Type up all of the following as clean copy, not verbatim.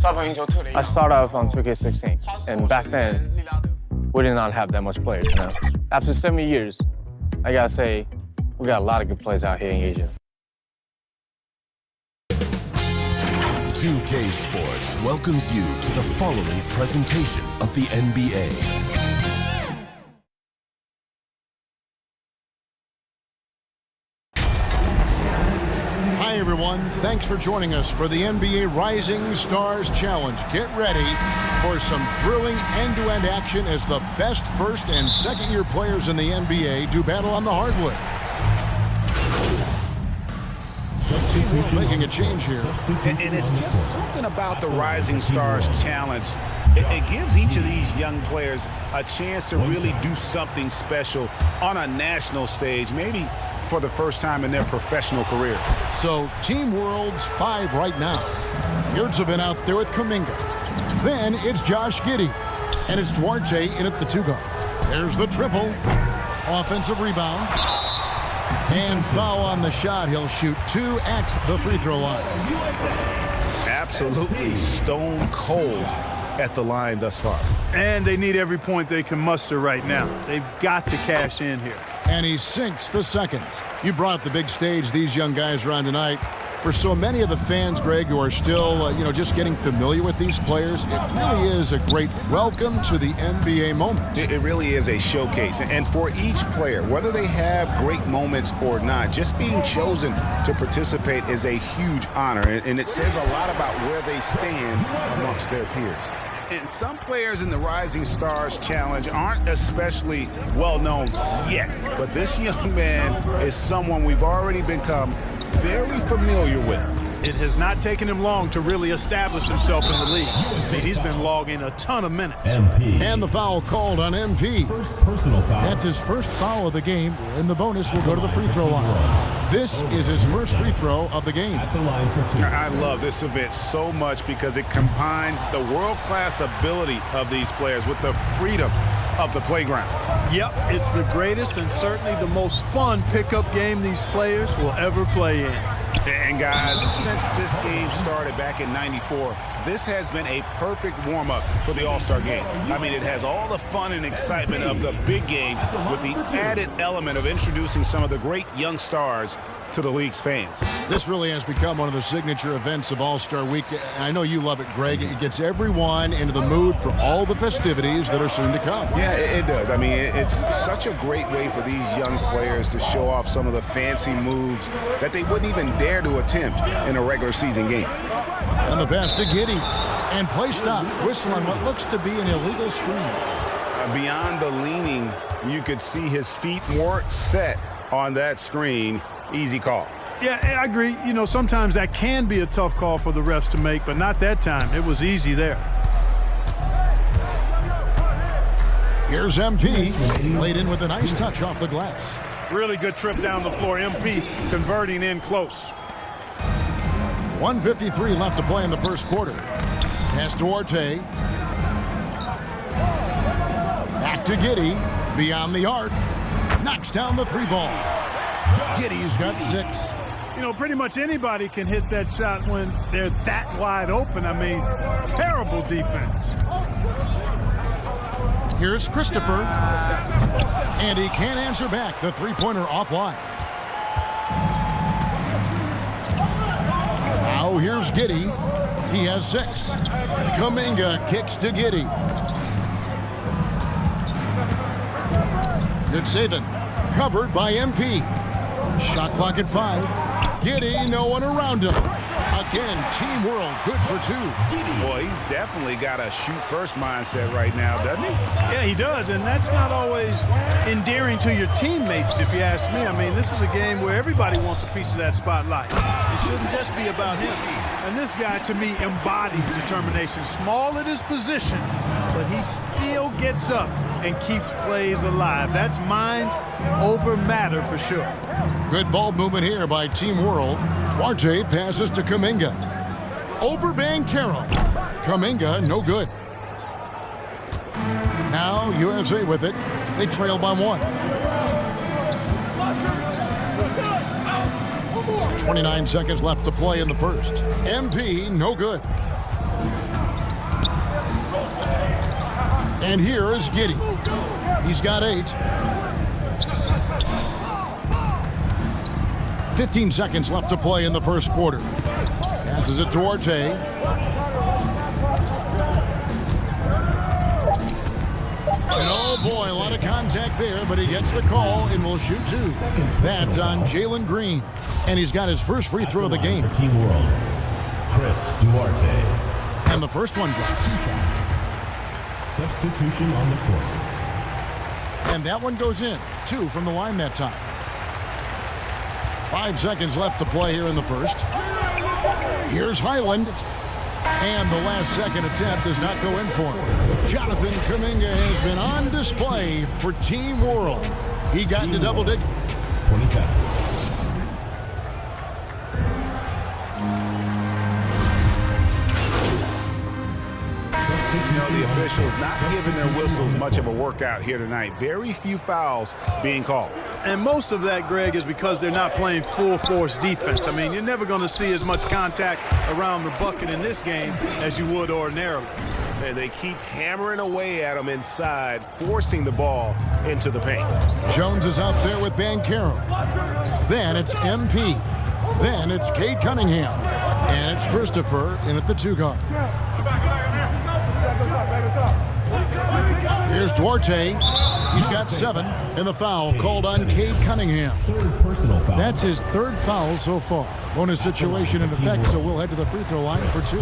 I started off on 2K16, and back then, we did not have that much players, you know? After 70 years, I gotta say, we got a lot of good players out here in Asia. 2K Sports welcomes you to the following presentation of the NBA. Hi everyone, thanks for joining us for the NBA Rising Stars Challenge. Get ready for some thrilling end-to-end action as the best first and second-year players in the NBA do battle on the hardwood. Making a change here. And it's just something about the Rising Stars Challenge. It gives each of these young players a chance to really do something special on a national stage, maybe for the first time in their professional career. So, Team World's 5 right now. Yurtsevin out there with Kuminga. Then it's Josh Giddey. And it's Duarte in at the 2-guard. There's the triple. Offensive rebound. And foul on the shot. He'll shoot 2 at the free throw line. Absolutely stone cold at the line thus far. And they need every point they can muster right now. They've got to cash in here. And he sinks the second. You brought up the big stage these young guys are on tonight. For so many of the fans, Greg, who are still, just getting familiar with these players, it really is a great welcome to the NBA moment. It really is a showcase. And for each player, whether they have great moments or not, just being chosen to participate is a huge honor. And it says a lot about where they stand amongst their peers. And some players in the Rising Stars Challenge aren't especially well-known yet. But this young man is someone we've already become very familiar with. It has not taken him long to really establish himself in the league. He's been logging a ton of minutes. MP. And the foul called on MP. First personal foul. That's his first foul of the game, and the bonus will go to the free throw line. This is his first free throw of the game. At the line for 2. I love this event so much because it combines the world-class ability of these players with the freedom of the playground. Yep, it's the greatest and certainly the most fun pickup game these players will ever play in. And guys, since this game started back in '94, this has been a perfect warm-up for the All-Star game. I mean, it has all the fun and excitement of the big game with the added element of introducing some of the great young stars to the league's fans. This really has become one of the signature events of All-Star Week. I know you love it, Greg. It gets everyone into the mood for all the festivities that are soon to come. Yeah, it does. I mean, it's such a great way for these young players to show off some of the fancy moves that they wouldn't even dare to attempt in a regular season game. And the pass to Giddey. And play stops. Whistle on what looks to be an illegal screen. Beyond the leaning, you could see his feet more set on that screen. Easy call. Yeah, I agree. Sometimes that can be a tough call for the refs to make, but not that time. It was easy there. Here's MP. Laid in with a nice touch off the glass. Really good trip down the floor. MP converting in close. 1:53 left to play in the first quarter. Pass to Duarte. Back to Giddey. Beyond the arc. Knocks down the 3-ball. Giddey's got 6. Pretty much anybody can hit that shot when they're that wide open. I mean, terrible defense. Here's Christopher. And he can't answer back. The 3-pointer offline. Now here's Giddey. He has 6. Kuminga kicks to Giddey. Yurtsevin covered by MP. Shot clock at 5. Giddey, no one around him. Again, Team World, good for 2. Boy, he's definitely got a shoot-first mindset right now, doesn't he? Yeah, he does, and that's not always endearing to your teammates, if you ask me. I mean, this is a game where everybody wants a piece of that spotlight. It shouldn't just be about him. And this guy, to me, embodies determination. Small at his position, but he still gets up and keeps plays alive. That's mind over matter for sure. Good ball movement here by Team World. Duarte passes to Kuminga. Over Banchero. Kuminga, no good. Now USA with it. They trail by 1. 29 seconds left to play in the first. MP, no good. And here is Giddey. He's got 8. 15 seconds left to play in the first quarter. Passes it to Duarte. And oh boy, a lot of contact there, but he gets the call and will shoot 2. That's on Jalen Green. And he's got his first free throw of the game. Team World, Chris Duarte. And the first one drops. Substitution on the court. And that one goes in. 2 from the line that time. 5 seconds left to play here in the first. Here's Highland. And the last second attempt does not go in for him. Jonathan Kuminga has been on display for Team World. He got into double digits. 27. You know, the officials not giving their whistles much of a workout here tonight. Very few fouls being called. And most of that, Greg, is because they're not playing full-force defense. I mean, you're never going to see as much contact around the bucket in this game as you would ordinarily. And they keep hammering away at them inside, forcing the ball into the paint. Jones is out there with MyCAREER. Then it's MP. Then it's Cade Cunningham. And it's Christopher in at the 2 guard. Here's Duarte. He's got 7, and the foul called on Cade Cunningham. Personal foul. That's his 3rd foul so far. Bonus situation in effect, so we'll head to the free throw line for 2.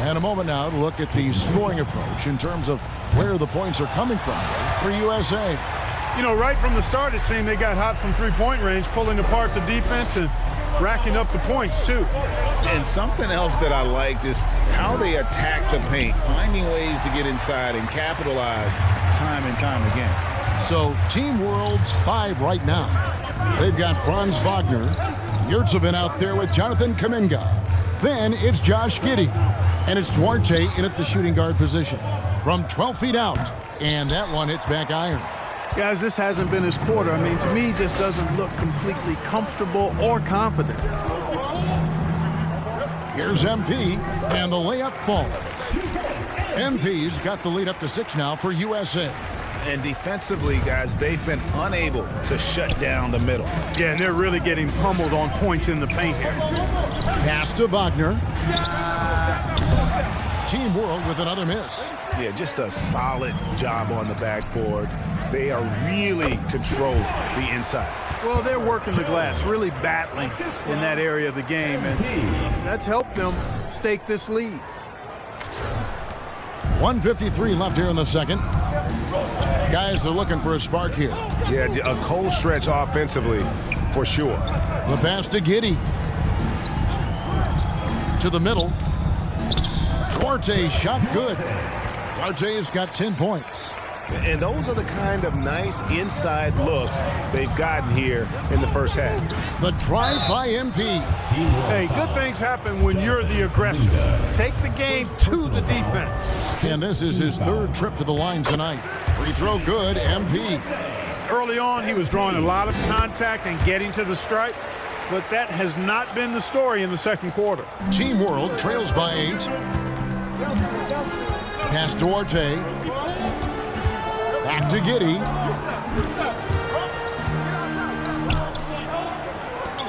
And a moment now to look at the scoring approach in terms of where the points are coming from for USA. You know, right from the start, it seemed they got hot from three-point range, pulling apart the defense and racking up the points, too. And something else that I liked is how they attack the paint, finding ways to get inside and capitalize time and time again. So Team World's 5 right now. They've got Franz Wagner, Yurtsevin out there with Jonathan Kuminga. Then it's Josh Giddey, and it's Duarte in at the shooting guard position from 12 feet out, and that one hits back iron. Guys, this hasn't been his quarter. I mean, to me, he just doesn't look completely comfortable or confident. Here's MP, and the layup falls. MP's got the lead up to 6 now for USA. And defensively, guys, they've been unable to shut down the middle. Yeah, and they're really getting pummeled on points in the paint here. Pass to Wagner. Team World with another miss. Yeah, just a solid job on the backboard. They are really controlling the inside. Well, they're working the glass, really battling in that area of the game, and that's helped them stake this lead. 1:53 left here in the second. Guys are looking for a spark here. Yeah, a cold stretch offensively, for sure. The pass to Giddey. To the middle. Duarte shot good. Duarte's got 10 points. And those are the kind of nice inside looks they've gotten here in the first half. The drive by MP. Hey, good things happen when you're the aggressor. Take the game to the defense. And this is his 3rd trip to the line tonight. Free throw good, MP. Early on, he was drawing a lot of contact and getting to the stripe, but that has not been the story in the second quarter. Team World trails by 8. Pass Duarte. Back to Giddey.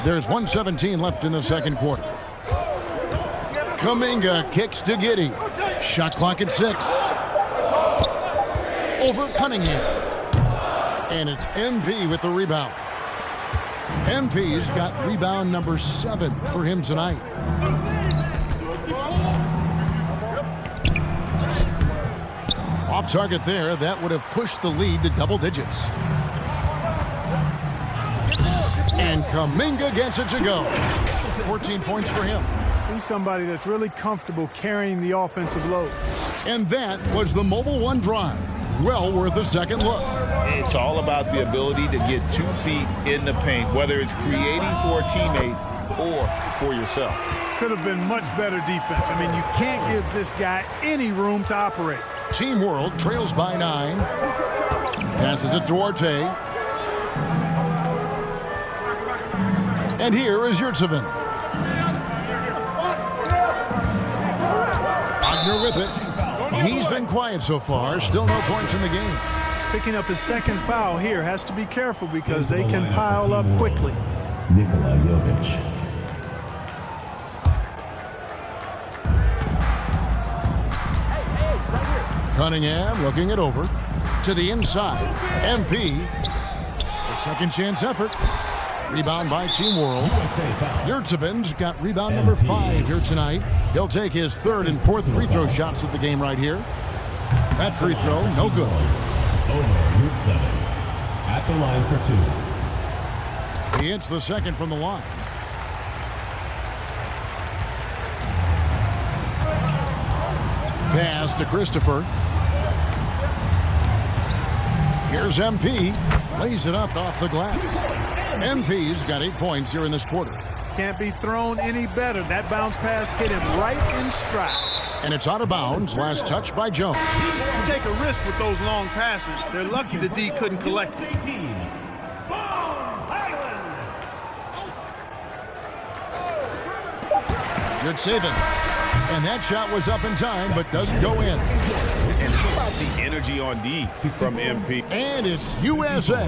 There's 1:17 left in the second quarter. Kuminga kicks to Giddey. Shot clock at 6. Over Cunningham. And it's MP with the rebound. MP's got rebound number 7 for him tonight. Off target there, that would have pushed the lead to double digits. And Kuminga gets it to go. 14 points for him. He's somebody that's really comfortable carrying the offensive load. And that was the Mobile One drive. Well worth a second look. It's all about the ability to get 2 feet in the paint, whether it's creating for a teammate or for yourself. Could have been much better defense. I mean, you can't give this guy any room to operate. Team World trails by 9. Passes it to Duarte. And here is Yurtsevin. Wagner with it. He's been quiet so far. Still no points in the game. Picking up his second foul here, has to be careful because they can pile up quickly. Nikola Jovic. Cunningham looking it over to the inside. MP, a second chance effort. Rebound by Team World. Yurtseven's got rebound number 5 here tonight. He'll take his third and fourth free throw shots of the game right here. That free throw, no good. Over Yurtseven. At the line for 2. He hits the second from the line. Pass to Christopher. Here's MP. Lays it up off the glass. MP's got 8 points here in this quarter. Can't be thrown any better. That bounce pass hit him right in stride. And it's out of bounds. Last touch by Jones. You take a risk with those long passes. They're lucky the D couldn't collect it. Good saving. And that shot was up in time, but doesn't go in. And how about the energy on D from MP? And it's USA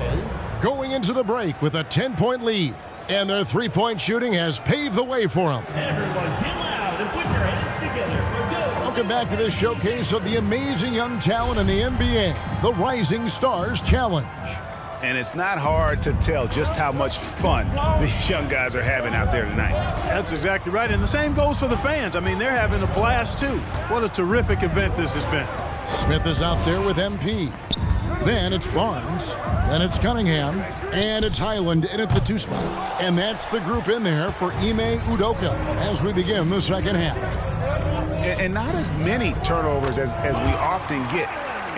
going into the break with a 10-point lead. And their three-point shooting has paved the way for them. Everyone get loud and put your hands together for go. Welcome back to this showcase of the amazing young talent in the NBA, the Rising Stars Challenge. And it's not hard to tell just how much fun these young guys are having out there tonight. That's exactly right. And the same goes for the fans. I mean, they're having a blast, too. What a terrific event this has been. Smith is out there with MP. Then it's Barnes. Then it's Cunningham. And it's Highland in at the 2 spot. And that's the group in there for Ime Udoka as we begin the second half. And not as many turnovers as we often get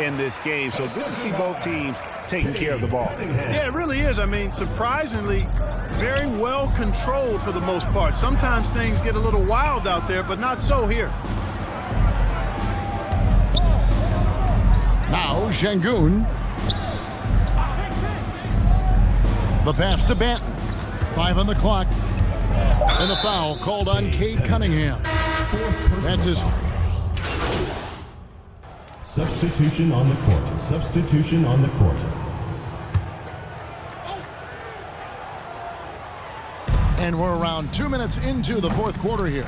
in this game. So good to see both teams taking care of the ball. Yeah, it really is. I mean, surprisingly, very well controlled for the most part. Sometimes things get a little wild out there, but not so here. Now Şengün. The pass to Banton. 5 on the clock. And the foul called on Cade Cunningham. That's his. Substitution on the court. Substitution on the court. And we're around 2 minutes into the fourth quarter here.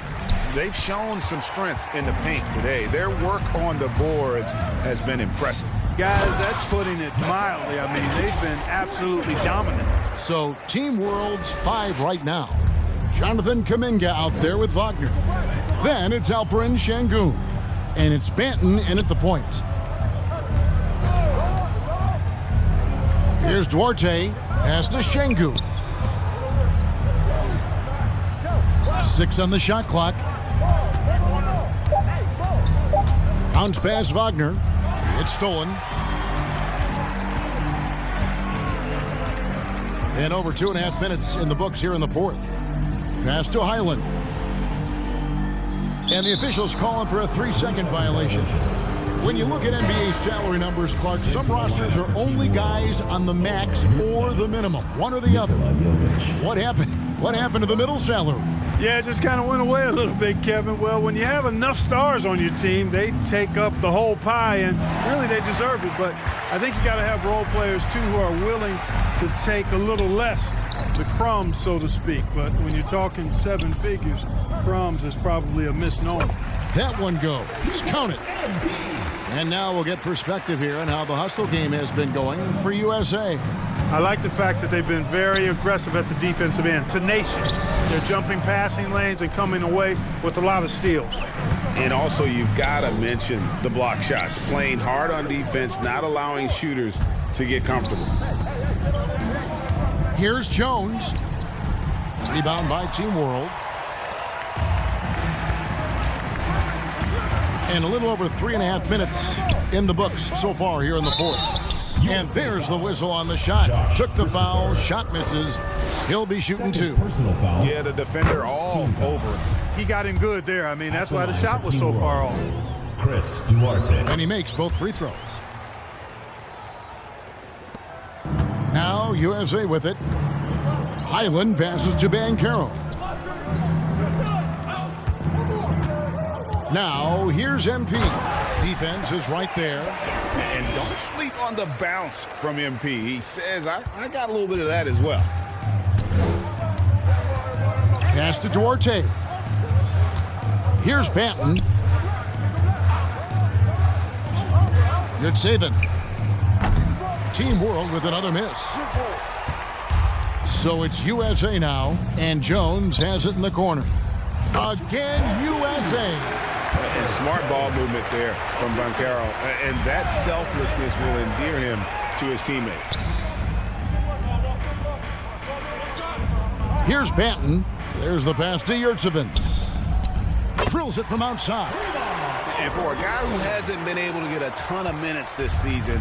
They've shown some strength in the paint today. Their work on the boards has been impressive. Guys, that's putting it mildly. I mean, they've been absolutely dominant. So Team World's 5 right now. Jonathan Kuminga out there with Wagner. Then it's Alperen Şengün. And it's Banton in at the point. Here's Duarte. Pass to Şengün. 6 on the shot clock. Bounce pass Wagner. It's stolen. And over 2.5 minutes in the books here in the fourth. Pass to Highland. And the officials calling for a 3-second violation. When you look at NBA salary numbers, Clark, some rosters are only guys on the max or the minimum, one or the other. What happened? What happened to the middle salary? Yeah, it just kind of went away a little bit, Kevin. Well, when you have enough stars on your team, they take up the whole pie, and really they deserve it. But I think you got to have role players, too, who are willing to take a little less, the crumbs, so to speak. But when you're talking 7 figures, crumbs is probably a misnomer. That one goes. Count it. And now we'll get perspective here on how the hustle game has been going for USA. I like the fact that they've been very aggressive at the defensive end, tenacious. They're jumping passing lanes and coming away with a lot of steals. And also, you've got to mention the block shots. Playing hard on defense, not allowing shooters to get comfortable. Here's Jones. Rebound by Team World. And a little over 3.5 minutes in the books so far here in the fourth. And there's the whistle on the shot. Took the foul, shot misses. He'll be shooting 2. Personal foul. Yeah, the defender all over. He got him good there. I mean, that's why the shot was so far off. Chris Duarte. And he makes both free throws. Now USA with it. Highland passes to Banchero. Now, here's MP. Defense is right there. And don't sleep on the bounce from MP. He says, I got a little bit of that as well. Pass to Duarte. Here's Banton. Good saving. Team World with another miss. So it's USA now, and Jones has it in the corner. Again, USA. And smart ball movement there from Banchero. And that selflessness will endear him to his teammates. Here's Banton. There's the pass to Yurtsevin. Drills it from outside. And for a guy who hasn't been able to get a ton of minutes this season,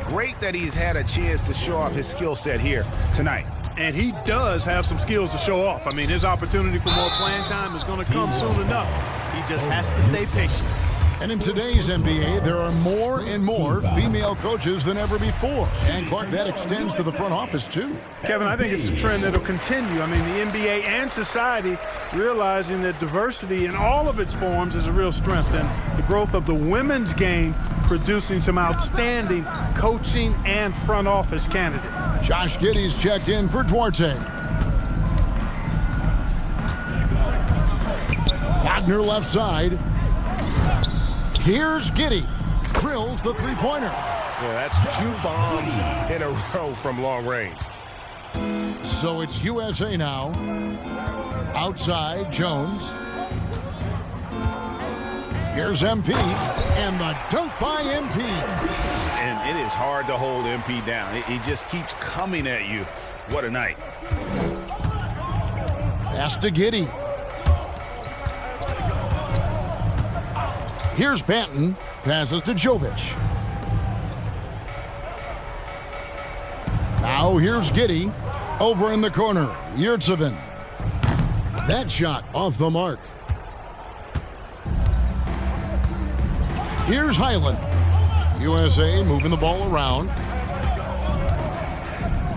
great that he's had a chance to show off his skill set here tonight. And he does have some skills to show off. I mean, his opportunity for more playing time is going to come soon enough. He just has to stay patient. And in today's NBA, there are more and more female coaches than ever before. And, Clark, that extends to the front office, too. Kevin, I think it's a trend that will continue. I mean, the NBA and society realizing that diversity in all of its forms is a real strength. And the growth of the women's game producing some outstanding coaching and front office candidates. Josh Giddey's checked in for Duarte. Wagner left side. Here's Giddey. Drills the three-pointer. Yeah, that's 2 bombs in a row from long range. So it's USA now. Outside, Jones. Here's MP. And the dunk by MP. And it is hard to hold MP down. He just keeps coming at you. What a night. Pass to Giddey. Here's Banton. Passes to Jovic. Now here's Giddey. Over in the corner. Yurtsevin. That shot off the mark. Here's Highland. USA moving the ball around.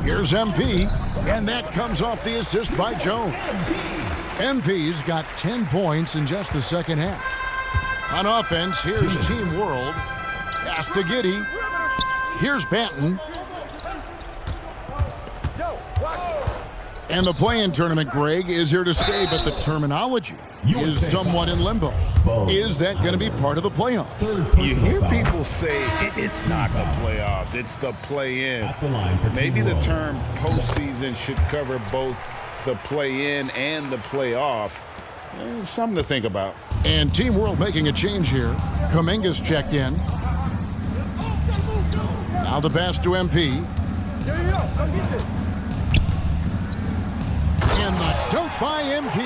Here's MP. And that comes off the assist by Jones. MP's got 10 points in just the second half. On offense, here's Team World. Pass to Giddey. Here's Banton. And the play-in tournament, Greg, is here to stay, but the terminology is somewhat in limbo. Is that going to be part of the playoffs? You hear people say it's not the playoffs, it's the play-in. Maybe the term postseason should cover both the play-in and the playoff. Something to think about. And Team World making a change here. Kuminga's checked in. Now the pass to MP. And the dunk by MP.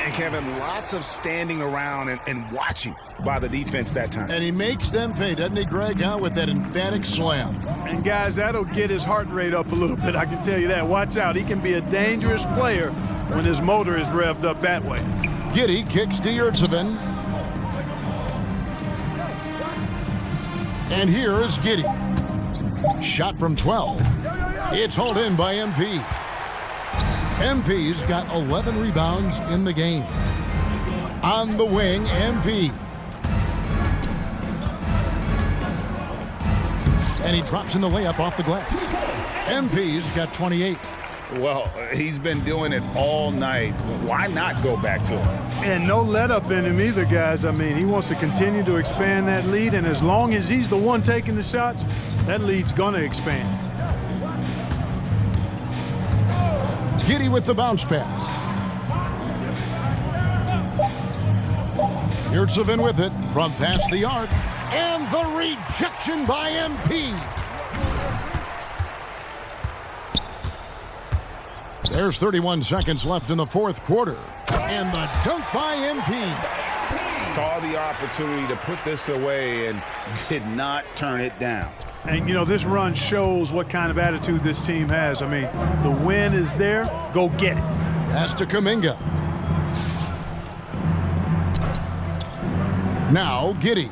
And Kevin, lots of standing around and watching by the defense that time. And he makes them pay, doesn't he, Greg, with that emphatic slam. And, guys, that'll get his heart rate up a little bit, I can tell you that. Watch out. He can be a dangerous player when his motor is revved up that way. Giddey kicks to Yurtsevin. And here is Giddey. Shot from 12. It's hauled in by MP. MP's got 11 rebounds in the game. On the wing, MP. And he drops in the layup off the glass. MP's got 28. Well, he's been doing it all night. Why not go back to him? And no let up in him either, guys. I mean, he wants to continue to expand that lead, and as long as he's the one taking the shots, that lead's going to expand. Giddey with the bounce pass. Yurtsevin with it from past the arc. And the rejection by MP. There's 31 seconds left in the fourth quarter. And the dunk by MP. Saw the opportunity to put this away and did not turn it down. And, you know, this run shows what kind of attitude this team has. I mean, the win is there. Go get it. Pass to Kuminga. Now Giddey.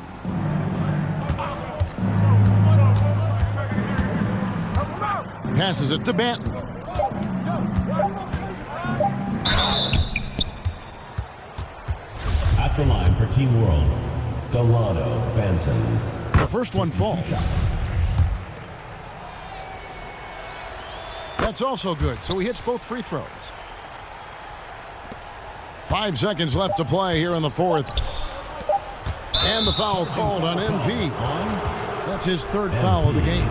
Passes it to Banton. the line for Team World, Delano Banton. The first one falls. That's also good, so he hits both free throws. 5 seconds left to play here in the fourth. And the foul called on MP. That's his third foul of the game.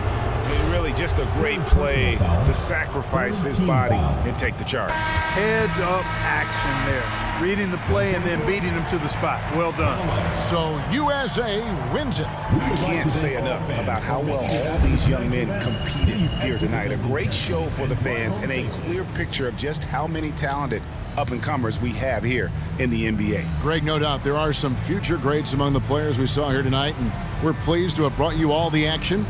Really just a great play to sacrifice his body and take the charge. Heads-up action there. Reading the play and then beating him to the spot. Well done. So USA wins it. I can't say enough about how well all these young men competed here tonight. A great show for the fans and a clear picture of just how many talented up-and-comers we have here in the NBA. Greg, no doubt there are some future greats among the players we saw here tonight, and we're pleased to have brought you all the action.